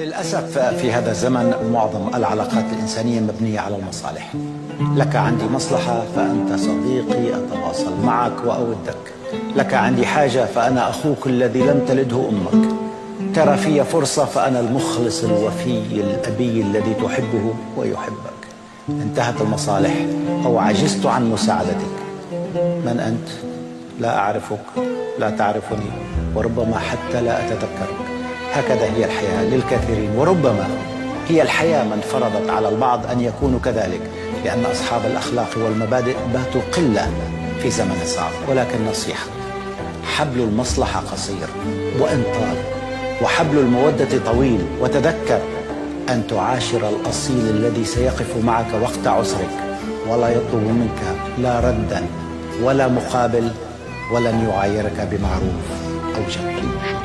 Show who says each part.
Speaker 1: للأسف في هذا الزمن معظم العلاقات الإنسانية مبنية على المصالح. لك عندي مصلحة فأنت صديقي، أتواصل معك وأودك. لك عندي حاجة فأنا أخوك الذي لم تلده أمك. ترى في فرصة فأنا المخلص الوفي الأبي الذي تحبه ويحبك. انتهت المصالح أو عجزت عن مساعدتك. من أنت؟ لا أعرفك، لا تعرفني، وربما حتى لا أتذكرك. هكذا هي الحياة للكثيرين، وربما هي الحياة من فرضت على البعض أن يكونوا كذلك، لأن أصحاب الأخلاق والمبادئ باتوا قلة في زمن صعب. ولكن نصيحة: حبل المصلحة قصير وإن طال، وحبل المودة طويل. وتذكر أن تعاشر الأصيل الذي سيقف معك وقت عسرك، ولا يطلب منك لا ردا ولا مقابل، ولن يعايرك بمعروف أو جميل.